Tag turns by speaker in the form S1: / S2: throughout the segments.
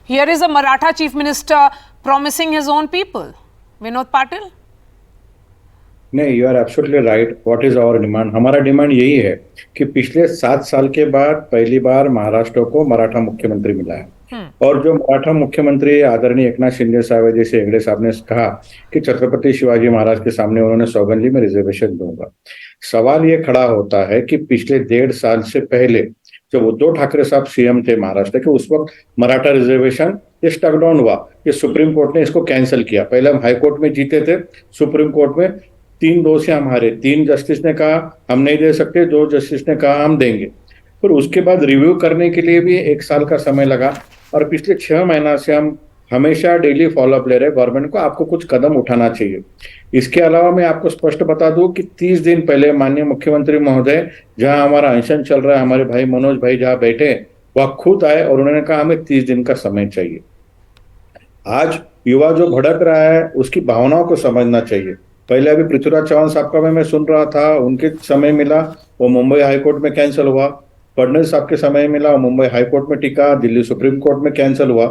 S1: Here is a Maratha chief minister promising his own people. Vinod Patil?
S2: नहीं, you are absolutely right. What is our demand? हमारा demand यही है कि पिछले 7 साल के बाद पहली बार महाराष्ट्र को मराठा मुख्यमंत्री मिला है. और जो मराठा मुख्यमंत्री आदरणीय एकनाथ शिंदे साहब है, जैसे हेगड़े साहब ने कहा कि छत्रपति शिवाजी महाराज के सामने उन्होंने सौगंधी में रिजर्वेशन दूंगा. सवाल ये खड़ा होता है कि पिछले 1.5 साल से पहले जब उद्धव ठाकरे साहब सीएम थे महाराष्ट्र के, उस वक्त मराठा रिजर्वेशन ये स्टक डाउन हुआ. ये सुप्रीम कोर्ट ने इसको कैंसिल किया. पहले हम हाई कोर्ट में जीते थे, सुप्रीम कोर्ट में 3-2 से हम हारे. 3 जस्टिस ने कहा हम नहीं दे सकते, 2 जस्टिस ने कहा हम देंगे. फिर उसके बाद रिव्यू करने के लिए भी 1 साल का समय लगा. और पिछले 6 महीना से हम हमेशा डेली फॉलोअप ले रहे गवर्नमेंट को, आपको कुछ कदम उठाना चाहिए. इसके अलावा मैं आपको स्पष्ट बता दूं कि 30 दिन पहले माननीय मुख्यमंत्री महोदय, जहां हमारा अनशन चल रहा है, हमारे भाई मनोज भाई जहां बैठे, वह खुद आए और उन्होंने कहा हमें 30 दिन का समय चाहिए. आज युवा जो भड़क रहा है उसकी भावनाओं को समझना चाहिए. पहले अभी पृथ्वीराज चौहान साहब का मैं सुन रहा था, उनके समय मिला वो मुंबई हाईकोर्ट में कैंसिल हुआ. फडणवीस साहब के समय मिला वो मुंबई हाईकोर्ट में टिका, दिल्ली सुप्रीम कोर्ट में कैंसिल हुआ.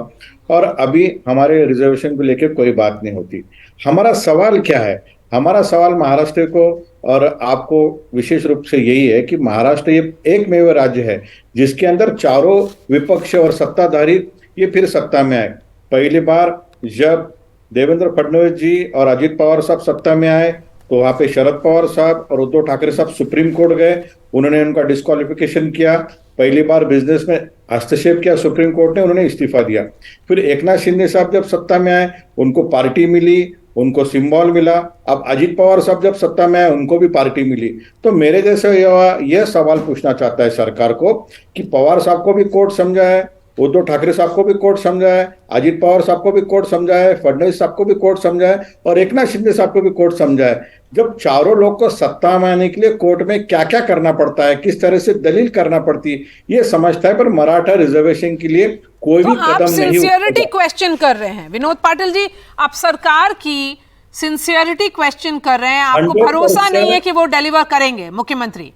S2: और अभी हमारे रिजर्वेशन को लेकर कोई बात नहीं होती. हमारा सवाल क्या है? हमारा सवाल महाराष्ट्र को और आपको विशेष रूप से यही है कि महाराष्ट्र ये एकमेव राज्य है जिसके अंदर चारों विपक्ष और सत्ताधारी ये फिर सत्ता में आए. पहली बार जब देवेंद्र फडणवीस जी और अजित पवार साहब सत्ता में आए तो वहां पे शरद पवार साहब और उद्धव ठाकरे साहब सुप्रीम कोर्ट गए, उन्होंने उनका डिस्क्वालिफिकेशन किया. पहली बार बिजनेस में हस्तक्षेप किया सुप्रीम कोर्ट ने, उन्होंने इस्तीफा दिया. फिर एकनाथ शिंदे साहब जब सत्ता में आए उनको पार्टी मिली, उनको सिंबल मिला. अब अजित पवार साहब जब सत्ता में आए उनको भी पार्टी मिली. तो मेरे जैसे यह सवाल पूछना चाहता है सरकार को कि पवार साहब को भी कोर्ट समझा है, उद्धव ठाकरे साहब को भी कोर्ट समझा है, अजित पवार साहब को भी कोर्ट समझा है, फडणवीस साहब को भी कोर्ट समझा है और एकनाथ शिंदे साहब को भी कोर्ट समझा है. जब चारों लोग को सत्ता में आने के लिए कोर्ट में क्या क्या करना पड़ता है, किस तरह से दलील करना पड़ती है, ये समझता है. पर मराठा रिजर्वेशन के लिए कोई भी कदम नहीं.
S1: सिंसियरिटी क्वेश्चन कर रहे हैं विनोद पाटिल जी, आप सरकार की सिंसियरिटी क्वेश्चन कर रहे हैं. आपको भरोसा नहीं है कि वो डिलीवर करेंगे मुख्यमंत्री?